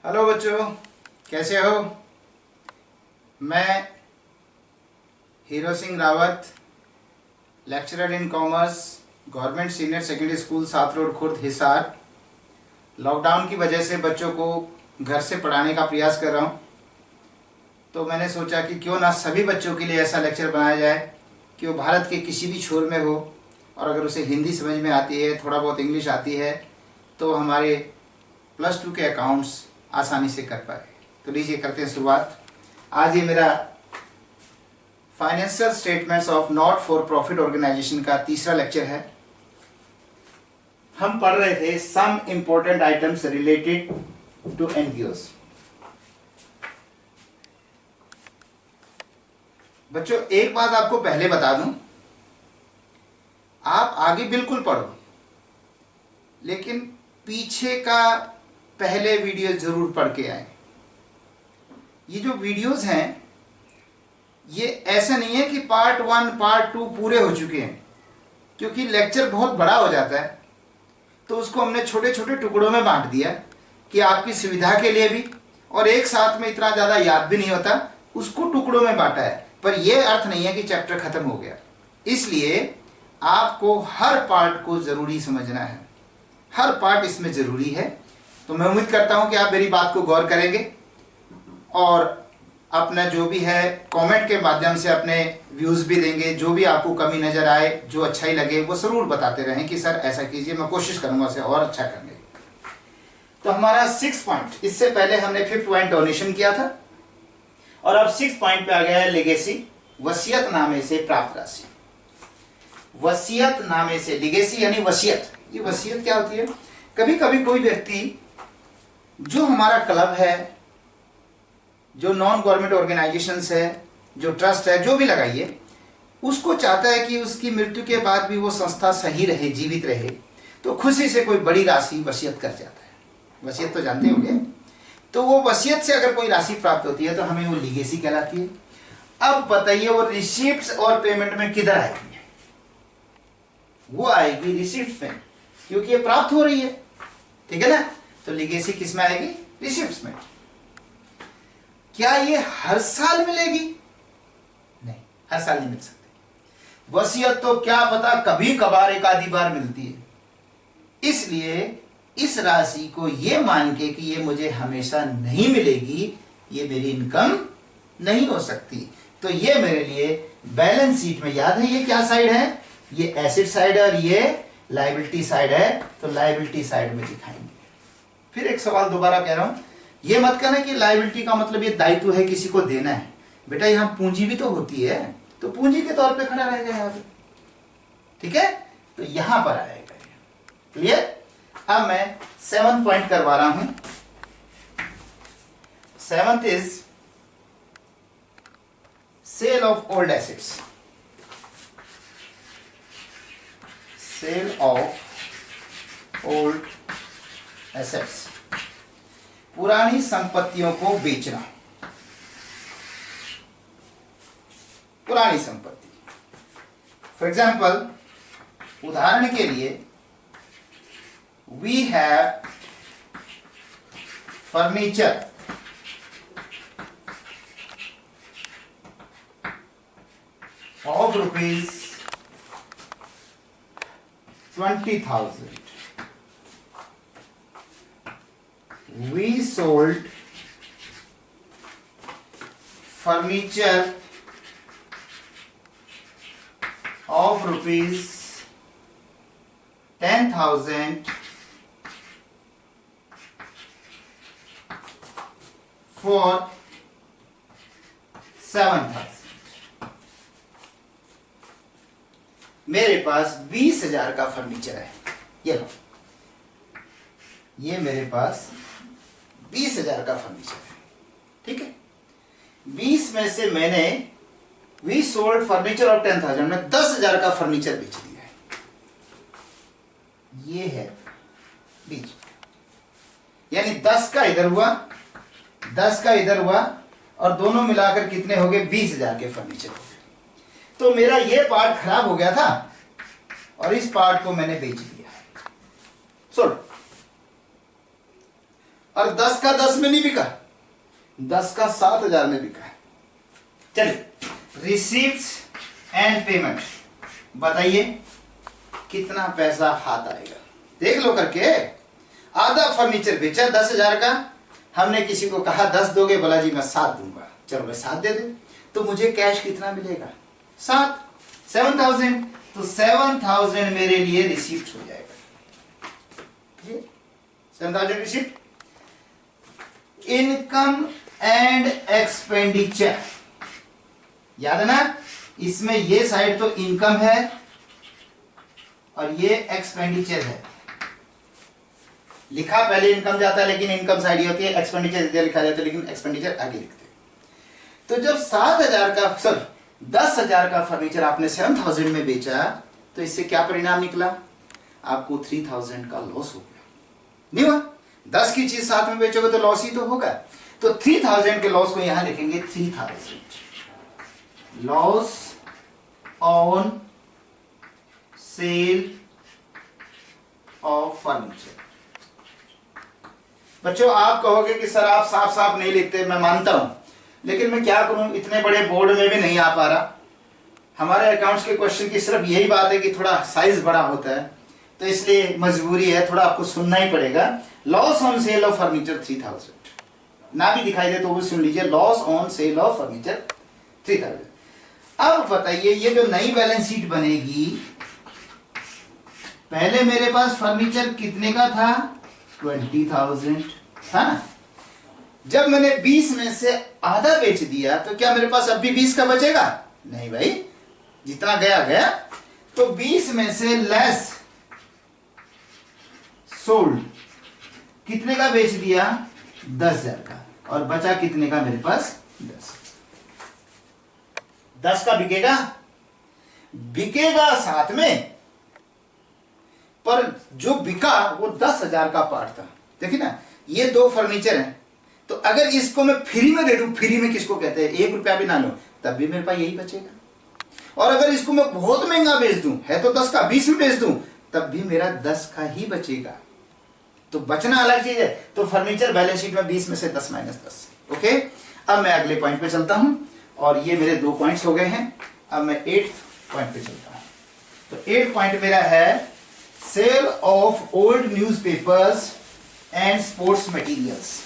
Hello बच्चों, कैसे हो। मैं hero Singh Rawat, lecturer in commerce, government senior secondary school सात रोड खुर्द हिसार। लॉकडाउन की वजह से बच्चों को घर से पढ़ाने का प्रयास कर रहा हूँ, तो मैंने सोचा कि क्यों ना सभी बच्चों के लिए ऐसा लेक्चर बनाया जाए कि वो भारत के किसी भी छोर में हो और अगर उसे हिंदी समझ में आती है, थोड़ा बहुत इंग्लिश आती है, तो हमारे +2 के अकाउंट्स आसानी से कर पाए। तो लीजिए करते हैं शुरुआत। आज ये मेरा financial statements of not for profit organisation का तीसरा लेक्चर है। हम पढ़ रहे थे some important items related to NGOs. बच्चों, एक बात आपको पहले बता दूं, आप आगे बिल्कुल पढ़ो, लेकिन पीछे का पहले वीडियो जरूर पढ़ के आए। ये जो वीडियोस हैं, ये ऐसा नहीं है कि पार्ट 1 पार्ट 2 पूरे हो चुके हैं, क्योंकि लेक्चर बहुत बड़ा हो जाता है, तो उसको हमने छोटे छोटे टुकड़ों में बांट दिया कि आपकी सुविधा के लिए भी, और एक साथ में इतना ज़्यादा याद भी नहीं होता, उसको टुकड़ों में बांटा है। पर यह अर्थ नहीं है कि चैप्टर खत्म हो गया। इसलिए आपको हर पार्ट को ज़रूरी समझना है, हर पार्ट इसमें ज़रूरी है। तो मैं उम्मीद करता हूं कि आप मेरी बात को गौर करेंगे और अपना जो भी है कमेंट के माध्यम से अपने व्यूज़ भी देंगे। जो भी आपको कमी नज़र आए, जो अच्छा ही लगे, वो ज़रूर बताते रहें कि सर ऐसा कीजिए, मैं कोशिश करूंगा उसे और अच्छा करने की। तो हमारा 6 पॉइंट, इससे पहले हमने 5th पॉइंट डोनेशन किया था, और अब 6 पॉइंट पे आ गया है लेगेसी, वसीयत नामे से प्राप्त राशि। वसीयत नामे से, लेगेसी यानी वसीयत। ये वसीयत क्या होती है? कभी कभी कोई व्यक्ति, जो हमारा क्लब है, जो नॉन गवर्नमेंट ऑर्गेनाइजेशंस है, जो ट्रस्ट है, जो भी लगाइए, उसको चाहता है कि उसकी मृत्यु के बाद भी वो संस्था सही रहे, जीवित रहे, तो खुशी से कोई बड़ी राशि वसीयत कर जाता है। वसीयत तो जानते होंगे। तो वो वसीयत से अगर कोई राशि प्राप्त होती है तो हमें वो लीगेसी कहलाती है। अब बताइए वो रिसिप्ट्स और पेमेंट में किधर आएगी? वो आएगी रिसिप्ट में, क्योंकि ये प्राप्त हो रही है, ठीक है ना। तो लीगेसी किस में आएगी? रिसिप्ट्स में। क्या ये हर साल मिलेगी? नहीं, हर साल नहीं मिल सकती। वसीयत तो क्या पता कभी कभार एक आधी बार मिलती है। इसलिए इस राशि को ये मान के कि ये मुझे हमेशा नहीं मिलेगी, ये मेरी इनकम नहीं हो सकती, तो ये मेरे लिए बैलेंस शीट में, याद है ये क्या साइड है? ये एसेट साइड है और ये लायबिलिटी साइड है, तो लायबिलिटी साइड में दिखाएंगे। फिर एक सवाल दोबारा कह रहा हूं, ये मत कहना कि लायबिलिटी का मतलब ये दायित्व है, किसी को देना है। बेटा यहां पूंजी भी तो होती है, तो पूंजी के तौर पे खड़ा रहेगा यहां पे, ठीक है। तो यहां पर आएगा। क्लियर? अब मैं 7th पॉइंट करवा रहा हूं। 7th is sale of old assets. Sale of old assets, पुरानी संपत्तियों को बेचना। पुरानी संपत्ति, फॉर एग्जाम्पल, उदाहरण के लिए, we have furniture of ₹20,000. We sold furniture of ₹10,000 for 7,000. मेरे पास 20,000 का फर्नीचर है। ये लो, ये मेरे पास 20,000 का फर्नीचर है, ठीक है। 20 में से मैंने वी सोल्ड फर्नीचर ऑफ 10,000 में 10,000 का फर्नीचर बेच दिया है। ये है 20, यानी 10 का इधर हुआ, 10 का इधर हुआ, और दोनों मिलाकर कितने हो गए? 20,000 के फर्नीचर हो गए। तो मेरा ये पार्ट खराब हो गया था और इस पार्ट को मैंने बेच दिया। सुन, और 10 का 10 में नहीं बिका, 10 का 7,000 में बिका। चलिए, रिसीप्ट्स एंड पेमेंट, बताइए कितना पैसा हाथ आएगा, देख लो करके। आधा फर्नीचर बेचा 10,000 का, हमने किसी को कहा 10 दोगे, बोला जी मैं 7 दूंगा, चलो मैं 7 दे दूं, तो मुझे कैश कितना मिलेगा? 7,000। तो 7,000 मेरे लिए रिसीप्ट हो जाएगा, 7,000 रिसीप्ट। इनकम एंड एक्सपेंडिचर, याद है ना, इसमें ये साइड तो इनकम है और ये एक्सपेंडिचर है। लिखा पहले इनकम जाता है, लेकिन इनकम साइड ही होती है, एक्सपेंडिचर लिखा जाता है, लेकिन एक्सपेंडिचर आगे लिखते हैं। तो जब 7,000 का, सॉरी 10,000 का फर्नीचर आपने 7,000 में बेचा, तो इससे क्या परिणाम निकला? आपको 3,000 का लॉस हो गया, नहीं हुआ? 10 की चीज 7 में बेचोगे तो लॉस ही तो होगा। तो 3,000 के लॉस को यहां लिखेंगे 3,000 loss on sale of furniture. बच्चों, आप कहोगे कि सर आप साफ साफ नहीं लिखते, मैं मानता हूं, लेकिन मैं क्या करूं, इतने बड़े बोर्ड में भी नहीं आ पा रहा। हमारे अकाउंट्स के क्वेश्चन की सिर्फ यही बात है कि थोड़ा साइज बड़ा होता है, तो इसलिए मजबूरी है, थोड़ा आपको सुनना ही पड़ेगा। Loss on sale of furniture 3,000, ना भी दिखाई दे तो वो सुन लीजिए, loss on sale of furniture 3,000। अब बताइए, ये जो नई बैलेंस शीट बनेगी, पहले मेरे पास फर्नीचर कितने का था? 20,000 था ना। जब मैंने 20 में से आधा बेच दिया, तो क्या मेरे पास अब भी 20 का बचेगा? नहीं भाई, जितना गया गया। तो 20 में से लेस सोल्ड, कितने का बेच दिया? 10,000 का, और बचा कितने का मेरे पास? 10 का बिकेगा, बिकेगा साथ में, पर जो बिका वो 10,000 का पार्ट था। देखिए ना, ये 2 फर्नीचर हैं, तो अगर इसको मैं फ्री में दे दूं, फ्री में किसको कहते हैं, 1 रुपया भी ना लो, तब भी मेरे पास यही बचेगा। और अगर इसको मैं बहुत महंगा बेच दूं, है तो 10 का, 20 में बेच दूं, तब भी मेरा 10 का ही बचेगा। तो बचना अलग चीज है। तो फर्नीचर बैलेंस शीट में 20 में से 10 माइनस 10। ओके, अब मैं अगले पॉइंट पे चलता हूं, और ये मेरे 2 पॉइंट्स हो गए हैं। अब मैं 8th पॉइंट पे चलता हूं। तो 8th पॉइंट मेरा है sale of old newspapers and sports materials.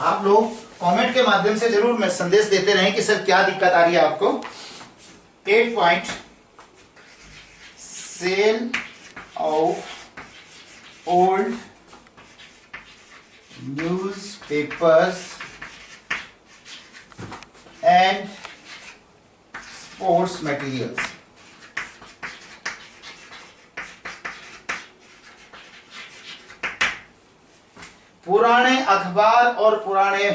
आप लोग कमेंट के माध्यम से जरूर मैं संदेश देते रहें कि सर क्या दिक्कत आ रही है आपको। 8th point, sale of old newspapers and sports materials. पुराने अखबार और पुराने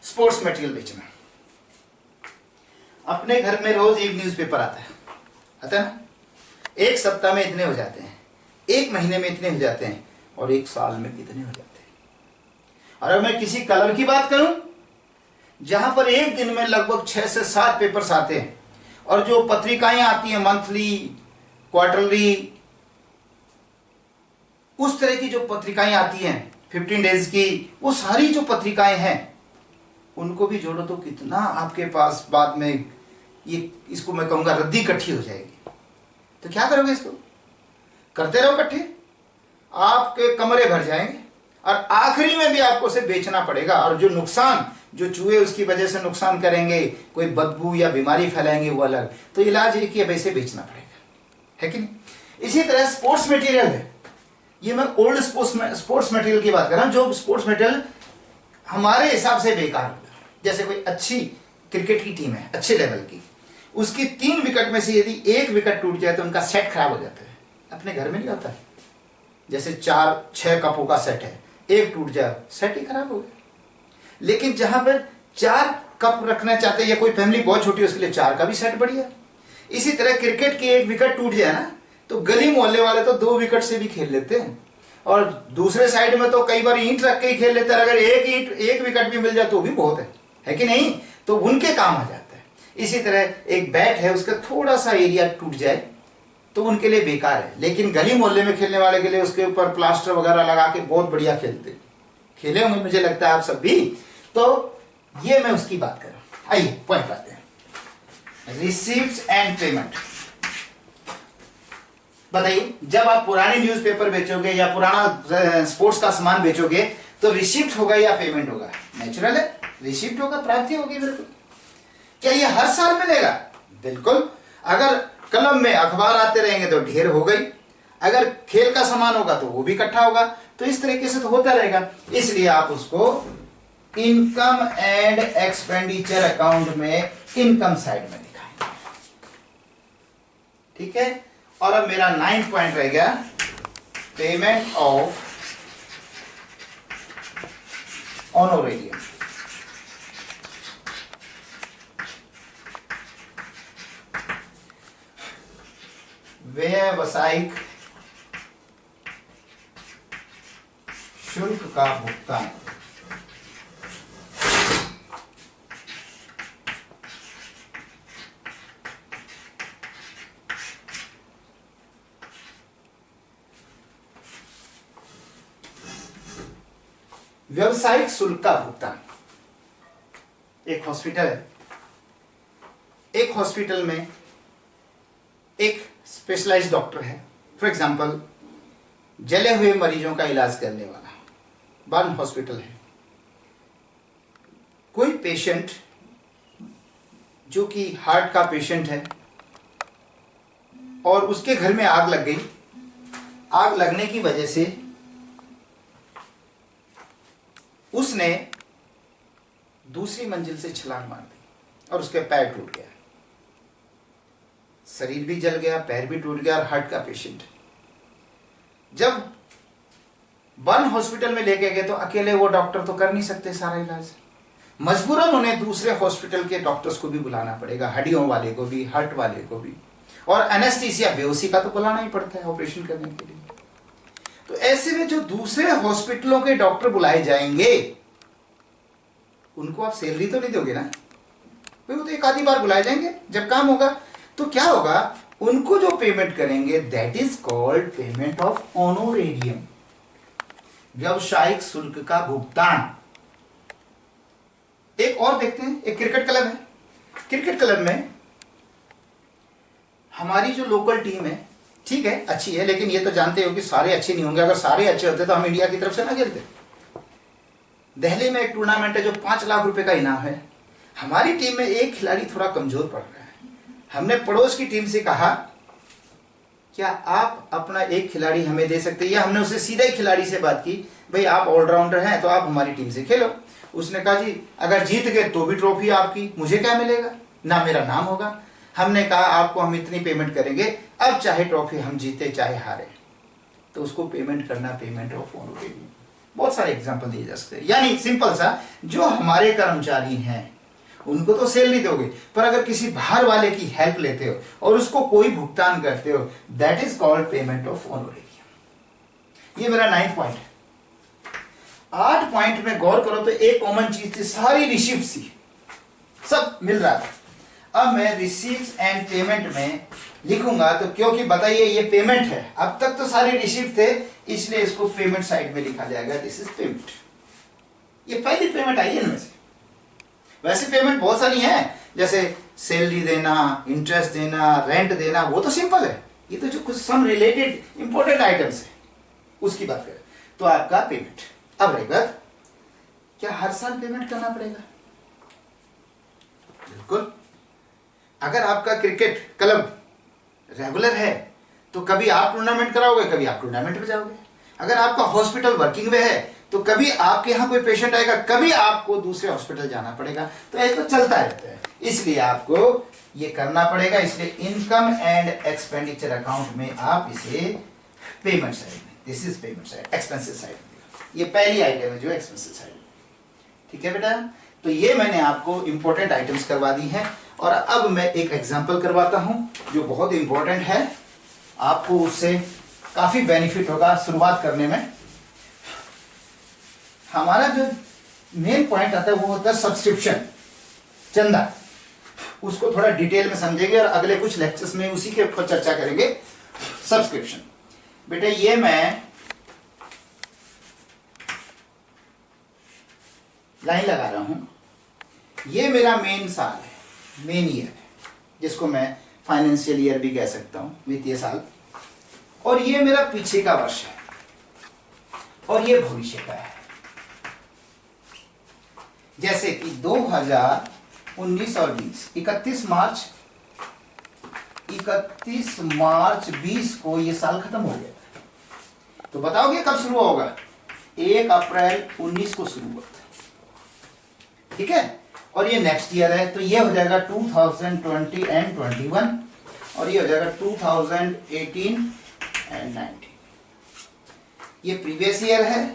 स्पोर्ट्स मटेरियल बेचना। अपने घर में रोज एक न्यूज़पेपर आता है ना। एक सप्ताह में इतने हो जाते हैं, एक महीने में इतने हो जाते हैं, और एक साल में कितने हो जाते हैं। और अब मैं किसी कलर की बात करूं, जहां पर एक दिन में लगभग 6 से 7 पेपर्स आते हैं, और जो पत्रिकाएं आती हैं मंथली, क्वार्टरली, उस तरह की जो पत्रिकाएं आती हैं 15 डेज की, वो सारी जो पत्रिकाएं हैं उनको भी जोड़ो तो कितना आपके पास बाद में ये, इसको मैं कहूंगा रद्दी इकट्ठी हो जाएगी। तो क्या करोगे, इसको करते रहो इकट्ठे, आपके कमरे भर जाएंगे, और आखिरी में भी आपको उसे बेचना पड़ेगा। और जो नुकसान, जो चूहे उसकी वजह से नुकसान करेंगे, कोई बदबू या बीमारी फैलाएंगे, वो अलग। तो इलाज एक ही है, वैसे बेचना पड़ेगा, है कि नहीं। इसी तरह स्पोर्ट्स मटेरियल है, ये मैं ओल्ड स्पोर्ट्स मटेरियल की बात कर रहा हूं, जो स्पोर्ट्स मटेरियल हमारे हिसाब से बेकार होगा। जैसे कोई अच्छी क्रिकेट की टीम है, अच्छे लेवल की, उसकी 3 विकेट में से यदि 1 विकेट टूट जाए तो उनका सेट खराब हो जाता है। अपने घर में नहीं होता है, जैसे 4-6 कपों का सेट है, 1 टूट जाए सेट ही खराब हो गया। लेकिन जहां पर 4 कप रखना चाहते हैं, या कोई फैमिली बहुत छोटी है उसके लिए 4 का भी सेट बढ़िया। इसी तरह क्रिकेट की 1 विकेट टूट जाए ना, तो गली मोहल्ले वाले तो 2 विकेट से भी खेल लेते हैं, और दूसरे साइड में तो कई बार ईंट रख के ही खेल लेते हैं। अगर 1 विकेट भी मिल जाए तो भी बहुत है कि नहीं, तो उनके काम आ जाता है। इसी तरह एक बैट है, उसका थोड़ा सा एरिया टूट जाए तो उनके लिए बेकार है, लेकिन गली मोहल्ले में खेलने वाले के लिए उसके ऊपर प्लास्टर वगैरह लगा के बहुत बढ़िया खेले होंगे, मुझे लगता है आप सब भी। तो ये मैं उसकी बात कर रहा हूं। आइए पॉइंट आते हैं, रिसीव्स एंड पेमेंट। बताइए, जब आप पुराने न्यूज़पेपर बेचोगे या पुराना स्पोर्ट्स का सामान बेचोगे तो रिसिप्ट होगा या पेमेंट होगा? नेचुरल है, रिसिप्ट होगा, प्राप्ति होगी। बिल्कुल। क्या ये हर साल मिलेगा? बिल्कुल। अगर कलम में अखबार आते रहेंगे तो ढेर हो गई, अगर खेल का सामान होगा तो वो भी इकट्ठा होगा। तो इस तरीके से तो होता रहेगा। इसलिए आप उसको इनकम एंड एक्सपेंडिचर अकाउंट में इनकम साइड में दिखाएंगे। ठीक है। और अब मेरा 9th पॉइंट रह गया, पेमेंट ऑफ ऑनोरेरियम। व्यावसायिक शुल्क का भुगतान। व्यावसायिक शुल्क का भुगतान। एक हॉस्पिटल है, एक हॉस्पिटल में एक स्पेशलाइज्ड डॉक्टर है। फॉर एग्जांपल, जले हुए मरीजों का इलाज करने वाला बर्न हॉस्पिटल है। कोई पेशेंट जो कि हार्ट का पेशेंट है और उसके घर में आग लग गई, आग लगने की वजह से उसने दूसरी मंजिल से छलांग मार दी और उसके पैर टूट गया, शरीर भी जल गया, पैर भी टूट गया और हार्ट का पेशेंट। जब बर्न हॉस्पिटल में लेके गए तो अकेले वो डॉक्टर तो कर नहीं सकते सारा इलाज, मजबूरन उन्हें दूसरे हॉस्पिटल के डॉक्टर्स को भी बुलाना पड़ेगा, हड्डियों वाले को भी, हार्ट वाले को भी, और एनेस्थीसिया बेहोशी का तो बुलाना ही पड़ता है ऑपरेशन करने के लिए। तो ऐसे में जो दूसरे हॉस्पिटलों के डॉक्टर बुलाए जाएंगे उनको आप सैलरी तो नहीं दोगे ना, वो तो एक आधी बार बुलाए जाएंगे जब काम होगा। तो क्या होगा, उनको जो पेमेंट करेंगे that is called payment of honorarium, व्यावसायिक शुल्क का भुगतान। एक और देखते हैं, एक क्रिकेट क्लब है। क्रिकेट क्लब में हमारी जो लोकल टीम है, ठीक है, अच्छी है, लेकिन ये तो जानते हो कि सारे अच्छे नहीं होंगे। अगर सारे अच्छे होते तो हम इंडिया की तरफ से ना खेलते। दिल्ली में एक टूर्नामेंट है जो 5 लाख रुपए का इनाम है। हमारी टीम में एक खिलाड़ी थोड़ा कमजोर पड़ रहा है। हमने पड़ोस की टीम से कहा, क्या आप अपना एक खिलाड़ी हमें दे सकते हैं? या हमने उससे सीधा ही खिलाड़ी से बात की, भाई आप ऑलराउंडर हैं तो आप हमारी टीम से खेलो। उसने कहा जी अगर जीत गए तो भी ट्रॉफी आपकी, मुझे क्या मिलेगा, ना मेरा नाम होगा। हमने कहा आपको हम इतनी पेमेंट करेंगे, अब चाहे ट्रॉफी हम जीते चाहे हारे, तो उसको पेमेंट करना पेमेंट ऑफ ऑनोरेरियम। बहुत सारे एग्जांपल दिए जा सकते हैं। यानी सिंपल सा, जो हमारे कर्मचारी हैं उनको तो सैलरी दोगे, पर अगर किसी बाहर वाले की हेल्प लेते हो और उसको कोई भुगतान करते हो, that is called payment of honorarium. ये मेरा 9th पॉइंट है। 8 पॉइंट में गौर करो तो एक कॉमन चीज थी, सारी रिसीव्ट थी, सब मिल रहा था। अब मैं रिसीव्स एंड पेमेंट में लिखूंगा तो, क्योंकि बताइए ये पेमेंट है, अब तक तो सारे रिसीव्ट थे, इसलिए इसको पेमेंट साइड में लिखा जाएगा, दिस इज पेमेंट। ये पहली पेमेंट आई है इनमें से। वैसे पेमेंट बहुत सारी हैं, जैसे सैलरी देना, इंटरेस्ट देना, रेंट देना, वो तो सिंपल है। ये तो जो कुछ सम रिलेटेड इंपॉर्टेंट आइटम्स है उसकी बात करें तो आपका पेमेंट। अब रही बात, क्या हर साल पेमेंट करना पड़ेगा? बिल्कुल। अगर आपका क्रिकेट क्लब रेगुलर है तो कभी आप टूर्नामेंट कराओगे, कभी आप टूर्नामेंट में जाओगे। अगर आपका हॉस्पिटल वर्किंग में है तो कभी आपके यहाँ कोई पेशेंट आएगा, कभी आपको दूसरे हॉस्पिटल जाना पड़ेगा। तो ये तो चलता रहता है, इसलिए आपको ये करना पड़ेगा। इसलिए इनकम एंड एक्सपेंडिचर अकाउंट में आप इसे पेमेंट साइड में, this is payment side, expenses side. ये पहली आइटम है जो एक्सपेंसेस साइड। ठीक है बेटा, तो ये मैंने आपको इंपॉर्टेंट आइटम्स करवा दी हैं। और अब मैं एक एग्जाम्पल करवाता हूं जो बहुत इंपॉर्टेंट है, आपको उससे काफी बेनिफिट होगा शुरुआत करने में। हमारा जो मेन पॉइंट आता है वो होता है सब्सक्रिप्शन, चंदा। उसको थोड़ा डिटेल में समझेंगे और अगले कुछ लेक्चर्स में उसी के ऊपर चर्चा करेंगे। सब्सक्रिप्शन। बेटे ये मैं लाइन लगा रहा हूं, ये मेरा मेन साल है, मेन ईयर है, जिसको मैं फाइनेंशियल ईयर भी कह सकता हूं, वित्तीय साल। और ये मेरा पीछे का वर्ष है और ये भविष्य का है। जैसे कि 2019 और 20, 31 मार्च 20 को ये साल खत्म हो गया। तो बताओगे कब शुरू होगा? 1 अप्रैल 19 को शुरू हुआ था, ठीक है। और ये नेक्स्ट ईयर है, तो ये हो जाएगा 2020 एंड 21, और ये हो जाएगा 2018 एंड 19। ये प्रीवियस ईयर है,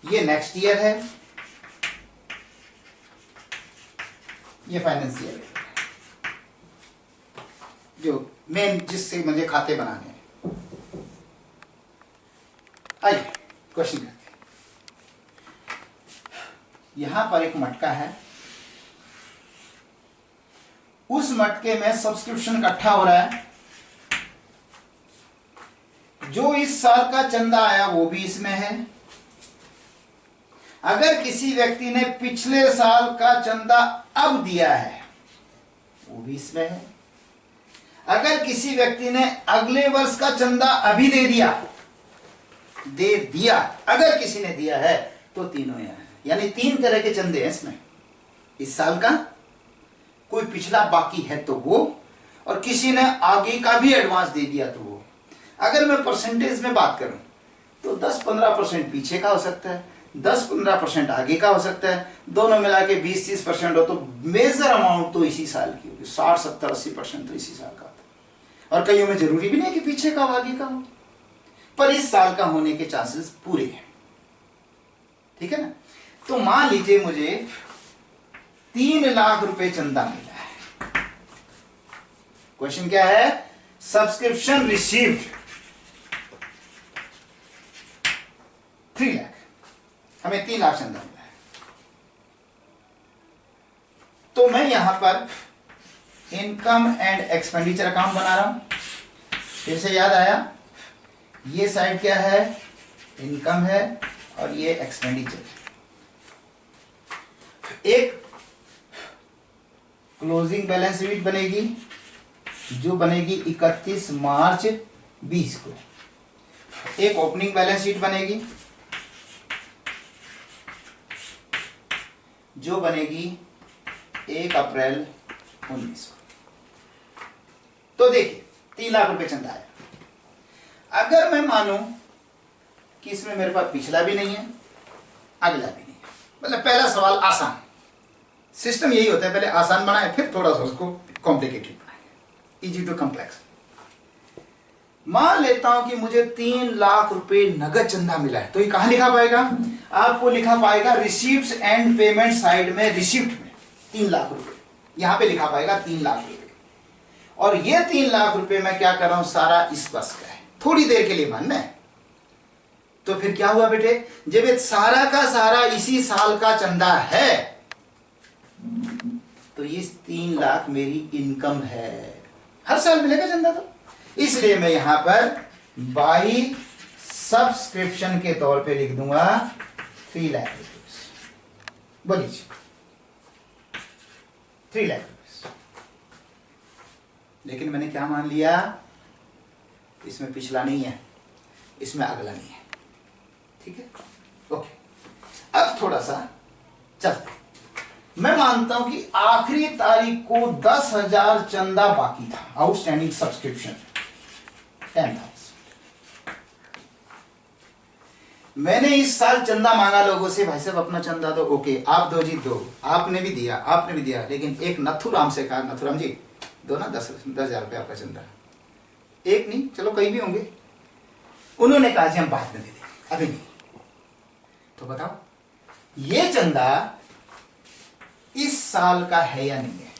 ये नेक्स्ट ईयर है, ये फाइनेंशियल ईयर है, जो मेन जिससे मुझे खाते बनाने हैं। आइए क्वेश्चन करते हैं। यहां पर एक मटका है, उस मटके में सब्सक्रिप्शन इकट्ठा हो रहा है। जो इस साल का चंदा आया वो भी इसमें है। अगर किसी व्यक्ति ने पिछले साल का चंदा अब दिया है वो भी इसमें है। अगर किसी व्यक्ति ने अगले वर्ष का चंदा अभी दे दिया, अगर किसी ने दिया है तो तीनों यहां है। यानी 3 तरह के चंदे हैं इसमें। इस साल का, कोई पिछला बाकी है तो वो, और किसी ने आगे का भी एडवांस दे दिया तो वो। अगर मैं परसेंटेज में बात करूं तो 10-15% पीछे का हो सकता है, 10-15% आगे का हो सकता है, दोनों मिला के 20-30% हो, तो मेजर अमाउंट तो इसी साल की होगी। 60-70-80% तो इसी साल का होता है। और कईयों में जरूरी भी नहीं कि पीछे का आगे का हो, पर इस साल का होने के चांसेस पूरे हैं, ठीक है ना। तो मान लीजिए मुझे 3 लाख रुपए चंदा मिला है। क्वेश्चन क्या है? सब्सक्रिप्शन रिसीव्ड 3 लाख, हमें 3 लाख चंदा मिला है। तो मैं यहां पर इनकम एंड एक्सपेंडिचर अकाउंट बना रहा हूं। फिर से याद आया, ये साइड क्या है? इनकम है और ये एक्सपेंडिचर। एक क्लोजिंग बैलेंस शीट बनेगी जो बनेगी 31 मार्च 20 को। एक ओपनिंग बैलेंस शीट बनेगी जो बनेगी 1 अप्रैल 19 को। तो देखिए 3 लाख रुपए चंदा आया। अगर मैं मानूं कि इसमें मेरे पास पिछला भी नहीं है, अगला भी नहीं है, मतलब पहला सवाल आसान, सिस्टम यही होता है, पहले आसान बनाए फिर थोड़ा सा उसको कॉम्प्लिकेटेड बनाएंगे, इजी टू कॉम्प्लेक्स। मान लेता हूं कि मुझे 3 लाख रुपए नगद चंदा मिला है, तो ये कहां लिखा पाएगा? आपको लिखा पाएगा रिसीप्ट्स एंड पेमेंट साइड में, रिसीप्ट में 3 लाख रुपए यहां पे लिखा पाएगा 3 लाख रुपए। और ये 3 लाख रुपए मैं क्या कर रहा हूं, सारा इस वर्ष का है, थोड़ी देर के लिए मानना है। तो फिर क्या हुआ बेटे, जब ये सारा का सारा इसी साल का चंदा है तो ये 3 लाख मेरी इनकम है, हर साल मिलेगा चंदा। तो इसलिए मैं यहां पर बाई सब्सक्रिप्शन के तौर पे लिख दूंगा 3 लाख रुपीज। बोलिए 3 लाख रुपीज। लेकिन मैंने क्या मान लिया, इसमें पिछला नहीं है, इसमें अगला नहीं है, ठीक है, ओके। अब थोड़ा सा चलते, मैं मानता हूं कि आखिरी तारीख को 10,000 चंदा बाकी था, आउटस्टैंडिंग सब्सक्रिप्शन 10,000। मैंने इस साल चंदा मांगा लोगों से, भाई साहब अपना चंदा दो, ओके आप दो जी दो, आपने भी दिया, लेकिन एक नथुराम से कहा, नथुराम जी दो ना 10,000 रुपये आपका चंदा। एक नहीं, चलो कई भी होंगे। उन्होंने कहा जी हम बाद में दे देंगे, अभी नहीं। तो बताओ ये चंदा इस साल का है या नहीं है?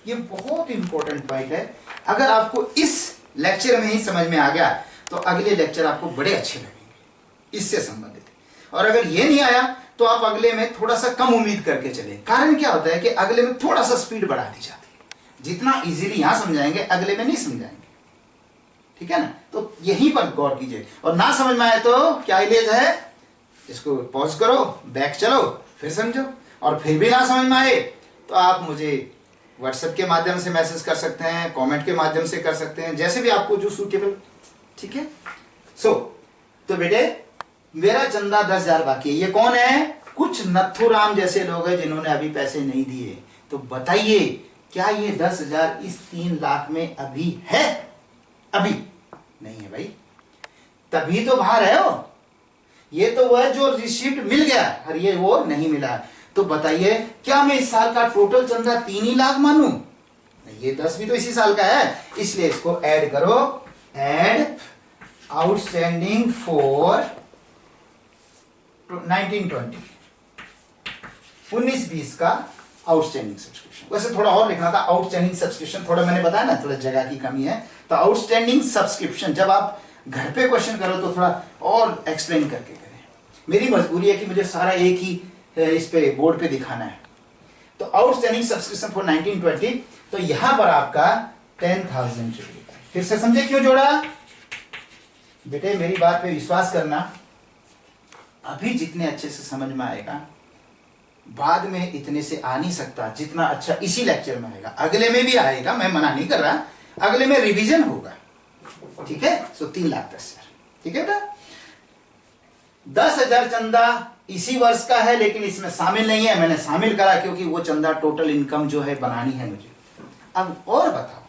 ये बहुत इंपॉर्टेंट पॉइंट है। अगर आपको इस लेक्चर में ही समझ में आ गया तो अगले लेक्चर आपको बड़े अच्छे लगेंगे इससे संबंधित। और अगर ये नहीं आया तो आप अगले में थोड़ा सा कम उम्मीद करके चलें। कारण क्या होता है कि अगले में थोड़ा सा स्पीड बढ़ा दी जाती है, जितना इजीली यहां समझाएंगे अगले में नहीं समझाएंगे, ठीक है ना। तो यहीं पर गौर कीजिए, और ना समझ में आए तो क्या इलाज है, इसको पॉज करो, बैक चलो, फिर समझो। और फिर भी ना समझ में आए तो आप मुझे व्हाट्सएप के माध्यम से मैसेज कर सकते हैं, कमेंट के माध्यम से कर सकते हैं, जैसे भी आपको जो सूटेबल, ठीक है। तो बेटे मेरा चंदा 10,000 बाकी है। ये कौन है, कुछ नथुराम जैसे लोग हैं जिन्होंने अभी पैसे नहीं दिए। तो बताइए क्या ये 10,000 इस 3 लाख में अभी है? अभी नहीं है भाई, तभी तो बाहर है वो। ये तो वह जो रिसीप्ट मिल गया और ये वो नहीं मिला। तो बताइए क्या मैं इस साल का टोटल चंदा 3 ही लाख मानूं? ये 10 भी तो इसी साल का है, इसलिए इसको ऐड करो। ऐड आउटस्टैंडिंग फॉर 1920, 19-20 का आउटस्टैंडिंग सब्सक्रिप्शन। वैसे थोड़ा और लिखना था, आउटस्टैंडिंग सब्सक्रिप्शन, थोड़ा मैंने बताया ना थोड़ा जगह की कमी है। तो आउटस्टैंडिंग सब्सक्रिप्शन जब आप घर पे क्वेश्चन करो तो थोड़ा और एक्सप्लेन करके करें। मेरी मजबूरी है कि मुझे सारा एक ही इस पे बोर्ड पे दिखाना है। तो आउटस्टैंडिंग सब्सक्रिप्शन फॉर 1920, तो यहां पर आपका 10,000 रुपये। फिर से समझे क्यों जोड़ा? बेटे मेरी बात पे विश्वास करना, अभी जितने अच्छे से समझ में आएगा बाद में इतने से आ नहीं सकता जितना अच्छा इसी लेक्चर में आएगा। अगले में भी आएगा, मैं मना नहीं कर रहा, अगले में रिवीजन होगा, ठीक है। सो 3,10,000, ठीक है बेटा। 10,000 चंदा इसी वर्ष का है, लेकिन इसमें शामिल नहीं है, मैंने शामिल करा क्योंकि वो चंदा टोटल इनकम जो है बनानी है मुझे। अब और बताओ,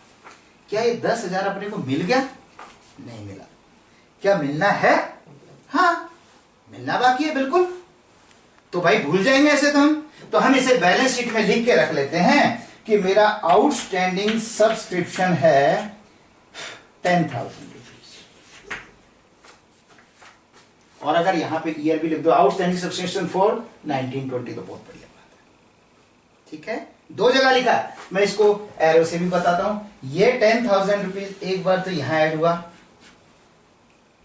क्या ये 10,000 अपने को मिल गया? नहीं मिला। क्या मिलना है? हाँ मिलना बाकी है, बिल्कुल। तो भाई भूल जाएंगे ऐसे तो हम इसे बैलेंस शीट में लिख के रख लेते हैं कि मेरा आउटस्टैंडिंग सब्सक्रिप्शन है 10,000 रुपीज। और अगर यहां पे ईयर भी लिख दो, आउटस्टैंडिंग सब्सक्रिप्शन फॉर 1920, तो बहुत बढ़िया बात है, ठीक है। 2 जगह लिखा, मैं इसको एरो से भी बताता हूं। ये 10,000 रुपीज एक बार तो यहां ऐड हुआ,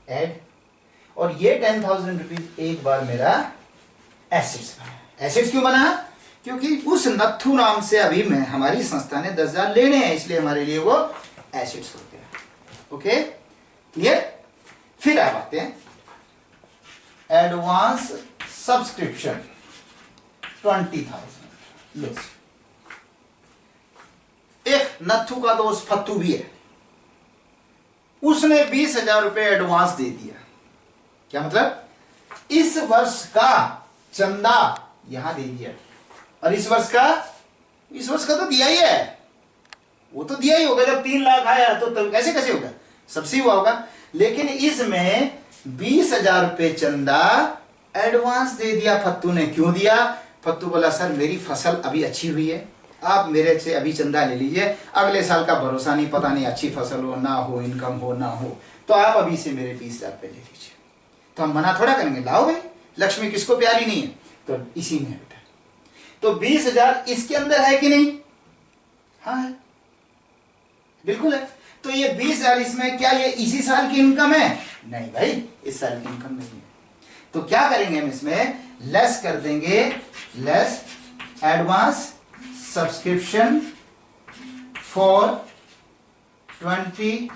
ऐड, और ये 10,000 रुपीज एक बार मेरा एसेट्स बना। एसेट्स क्यों बना? क्योंकि उस नथु नाम से अभी मैं हमारी संस्था ने 10,000 लेने हैं, इसलिए हमारे लिए वो एसेट्स होते हैं। Okay clear? फिर आप आते हैं एडवांस सब्सक्रिप्शन 20,000। लो, एक नथु का दोस्त फत्तू भी है, उसने 20,000 रुपए एडवांस दे दिया। क्या मतलब? इस वर्ष का चंदा यहां दे दिया, और इस वर्ष का तो दिया ही है, वो तो दिया ही होगा। जब 3 लाख आया तो तब कैसे होगा, सबसे हुआ होगा। लेकिन इसमें 20,000 रुपए चंदा एडवांस दे दिया फत्तू ने। क्यों दिया? फत्तू बोला सर मेरी फसल अभी अच्छी हुई है, आप मेरे से अभी चंदा ले लीजिए, अगले साल का भरोसा नहीं, पता नहीं अच्छी फसल हो ना हो, इनकम हो ना हो, तो आप अभी से मेरे 20,000 रुपए ले लीजिए। तो हम मना थोड़ा करेंगे, लाओ भाई, लक्ष्मी किसको प्यारी नहीं है? तो इसी में बेटा। तो 20,000 इसके अंदर है कि नहीं? हाँ है, बिल्कुल है। तो ये 20,000 इसमें, क्या ये इसी साल की इनकम है? नहीं भाई, इस साल की इनकम नहीं है। तो क्या करेंगे हम इसमें? लेस कर देंगे, less advance subscription for 2021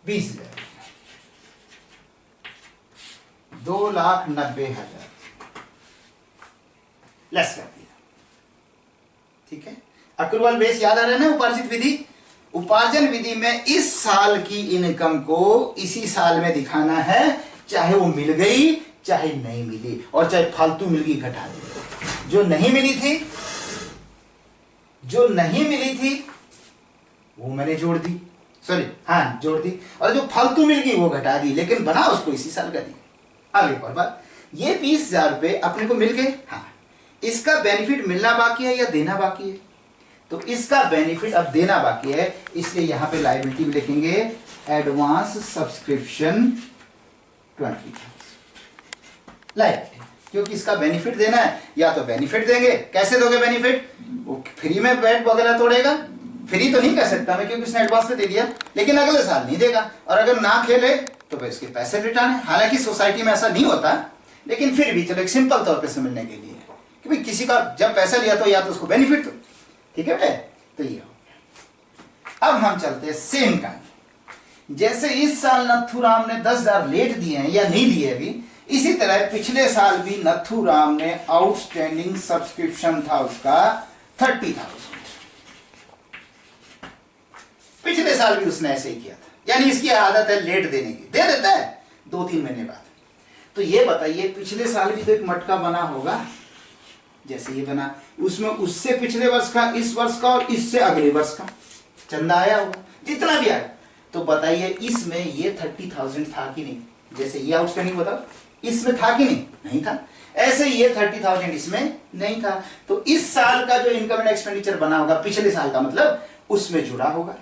20,000, 2,90,000 less कर दिया, ठीक है। अक्रूवल बेस याद आ रहा है ना? उपार्जित विधि, उपार्जन विधि में इस साल की इनकम को इसी साल में दिखाना है, चाहे वो मिल गई चाहे नहीं मिली, और चाहे फालतू मिल गई घटा दी। जो नहीं मिली थी वो मैंने जोड़ दी, सॉरी हाँ जोड़ दी, और जो फालतू मिल गई वो घटा दी, लेकिन बना उसको इसी साल का दिया। अब एक और बात, ये 20,000 रुपए अपने को मिल गए, हाँ, इसका बेनिफिट मिलना बाकी है या देना बाकी है? तो इसका बेनिफिट अब देना बाकी है, इसलिए यहां पे लायबिलिटी में लिखेंगे एडवांस सब्सक्रिप्शन 20,000 लायबिलिटी, क्योंकि इसका बेनिफिट देना है। या तो बेनिफिट देंगे, कैसे दोगे बेनिफिट? वो फ्री में बैट वगैरह तोड़ेगा, फ्री तो नहीं कह सकता मैं क्योंकि उसने एडवांस में दे दिया, लेकिन अगले साल नहीं देगा, और अगर ना खेले तो भाई इसके पैसे रिटर्न है। हालांकि सोसाइटी में ऐसा नहीं होता, लेकिन फिर भी चलो एक सिंपल तौर पे समझने के लिए कि भाई किसी का जब पैसा लिया तो या तो उसको बेनिफिट दो, ठीक है बेटे, तो ये हो गया। अब हम चलते हैं सेम कहानी, जैसे इस साल नथुराम ने 10,000 लेट दिए हैं या नहीं दिए अभी, इसी तरह पिछले साल भी नथुराम ने आउटस्टैंडिंग सब्सक्रिप्शन था उसका 30,000। पिछले साल भी उसने ऐसे ही किया था, यानी इसकी आदत है लेट देने की, दे देता है 2-3 महीने बाद। तो ये बताइए पिछले साल भी तो एक मटका बना होगा, जैसे ये बना, उसमें उससे पिछले वर्ष का, इस वर्ष का और इससे अगले वर्ष का चंदा आया होगा, जितना भी आया। तो बताइए इसमें ये 30,000 था कि नहीं? जैसे ये आउटस्टैंडिंग बताओ, इसमें था कि नहीं? नहीं था। ऐसे ये 30,000 इसमें नहीं था। तो इस साल का जो इनकम एंड एक्सपेंडिचर बना होगा पिछले साल का, मतलब उसमें जुड़ा होगा,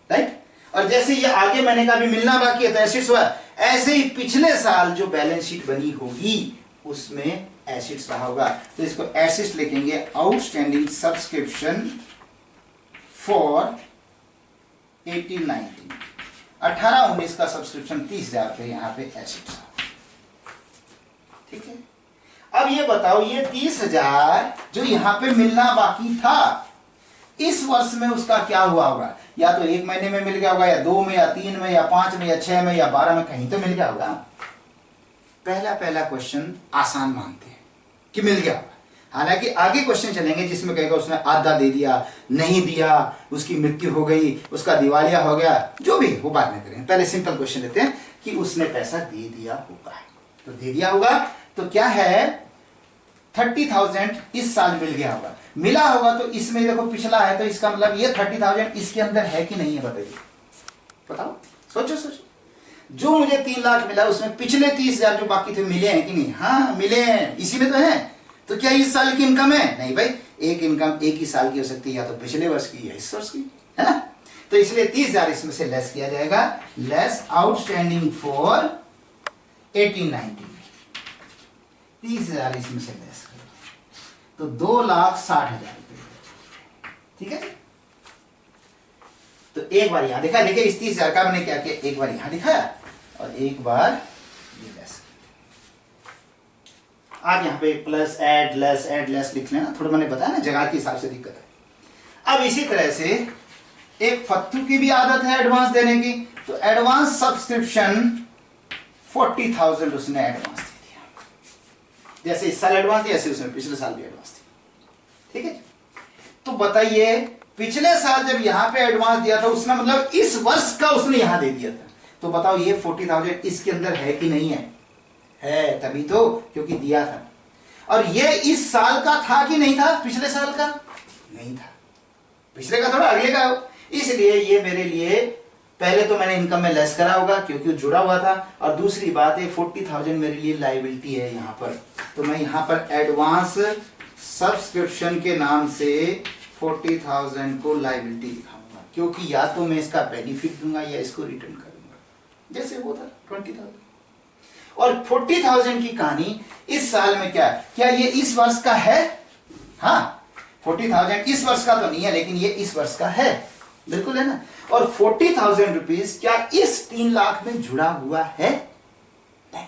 राइट। और जैसे ये आगे महीने का भी मिलना बाकी है तो एसेट्स हुआ, ऐसे ही पिछले साल जो बैलेंस शीट बनी होगी उसमें एसेट्स रहा होगा। तो इसको एसेट्स लिखेंगे, आउटस्टैंडिंग सब्सक्रिप्शन फॉर 18-19, 18-19 का सब्सक्रिप्शन 30,000 रुपए यहाँ पे एसेट्स। ठीक है, अब ये बताओ ये 30,000 जो यहाँ पे मिलना बाकी था इस वर्ष में उसका क्या हुआ होगा? या तो 1 महीने में मिल गया होगा, या 2 में, या 3 में, या 5 में, या 6 में, या 12 में, कहीं तो मिल गया होगा। पहला क्वेश्चन आसान मानते हैं कि मिल गया होगा। हालांकि आगे क्वेश्चन चलेंगे जिसमें कहेगा उसने आधा दे दिया, नहीं दिया, उसकी मृत्यु हो गई, उसका दिवालिया हो गया, जो भी वो बात नहीं करेंगे। पहले सिंपल क्वेश्चन लेते हैं कि उसने पैसा दे दिया होगा। तो दे दिया होगा तो क्या है, 30,000 इस साल मिल गया होगा, मिला होगा तो इसमें देखो पिछला है, तो इसका मतलब ये 30,000 इसके अंदर है कि नहीं है? बताइए, बताओ, सोचो। जो मुझे 3 लाख मिला उसमें पिछले 30,000 जो बाकी थे मिले हैं कि नहीं? हाँ मिले हैं, इसी में तो है। तो क्या इस साल की इनकम है? नहीं भाई, एक इनकम एक ही साल की हो सकती है, या तो पिछले वर्ष की या इस वर्ष की, है ना। तो इसलिए 30,000 इसमें से लेस किया जाएगा, लेस आउटस्टैंडिंग फॉर 18-19, 30,000 इसमें से लेस करो तो 2,60,000 रुपए। ठीक है, तो एक बार यहां देखा, देखिए इस 30,000 का मैंने क्या किया, एक बार यहां दिखाया और एक बार ये लेस। आप यहाँ पे प्लस ऐड लेस लिख लेना, थोड़ा मैंने बताया ना जगह के हिसाब से दिक्कत है। अब इसी तरह से एक फत्तू की भी आदत है एडवांस देने की, तो एडवांस सब्सक्रिप्शन 40,000 उसने एडवांस दे दिया। जैसे इस साल एडवांस दिया, ऐसे उसने पिछले साल भी एडवांस दिया। ठीक है, तो बताइए पिछले साल जब यहां पे एडवांस दिया था उसने, मतलब इस वर्ष का उसने यहां दे दिया था, तो बताओ ये 40,000 इसके अंदर है कि नहीं है? है, तभी तो, क्योंकि दिया था। और ये इस साल का था कि नहीं था? पिछले साल का नहीं था, पिछले का थोड़ा अगले का हो। इसलिए ये मेरे लिए पहले तो मैंने इनकम में लेस करा होगा क्योंकि वो जुड़ा हुआ था, और दूसरी बात है 40,000 मेरे लिए लायबिलिटी है यहाँ पर, तो मैं यहाँ पर एडवांस सब्सक्रिप्शन के नाम से 40,000 को लायबिलिटी दिखाऊंगा, क्योंकि या तो मैं इसका बेनिफिट दूंगा या इसको रिटर्न करूंगा, जैसे वो था 20,000। और 40,000 की कहानी इस साल में क्या ये इस वर्ष का है? हाँ, 40,000 इस वर्ष का तो नहीं है, लेकिन ये इस वर्ष का है, बिल्कुल है ना। और 40,000 रुपीज क्या इस 3 लाख में जुड़ा हुआ है? नहीं।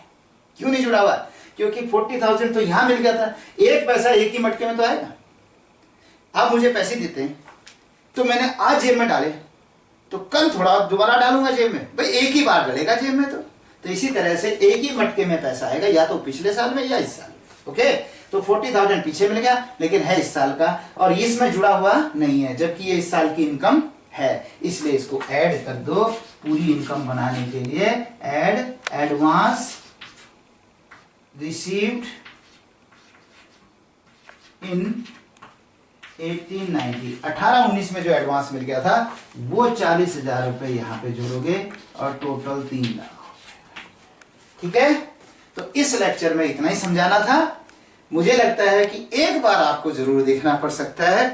क्यों नहीं जुड़ा हुआ? क्योंकि 40,000 तो यहां मिल गया था, एक पैसा एक ही मटके में तो आएगा। आप मुझे पैसे देते हैं तो मैंने आज जेब में डाले, तो कल थोड़ा दोबारा डालूंगा जेब में, भाई एक ही बार डलेगा जेब में। तो इसी तरह से एक ही मटके में पैसा आएगा, या तो पिछले साल में या इस साल में। ओके, तो 40,000 पीछे मिल गया, लेकिन है इस साल का, और इसमें जुड़ा हुआ नहीं है, जबकि ये इस साल की इनकम है। इसलिए इसको ऐड कर दो पूरी इनकम बनाने के लिए। ऐड एडवांस रिसीव्ड इन 18-19, 18-19 में जो एडवांस मिल गया था वो 40,000 रुपए यहां पे जोड़ोगे और टोटल 3 लाख। ठीक है, तो इस लेक्चर में इतना ही समझाना था। मुझे लगता है कि एक बार आपको जरूर देखना पड़ सकता है,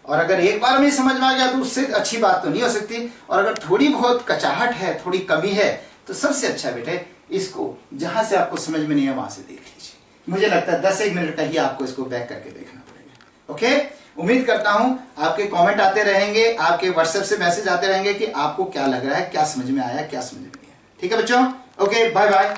और अगर एक बार में समझ में आ गया तो उससे अच्छी बात तो नहीं हो सकती। और अगर थोड़ी बहुत कचाहट है, थोड़ी कमी है, तो सबसे अच्छा बेटे इसको जहां से आपको समझ में नहीं है वहां से देख लीजिए। मुझे लगता है 10-1 मिनट का ही आपको इसको बैक करके देखना पड़ेगा। ओके, उम्मीद करता हूं आपके कमेंट आते रहेंगे, आपके व्हाट्सएप से मैसेज आते रहेंगे कि आपको क्या लग रहा है, क्या समझ में आया, क्या समझ में नहीं आया। ठीक है बच्चों, ओके, बाय बाय।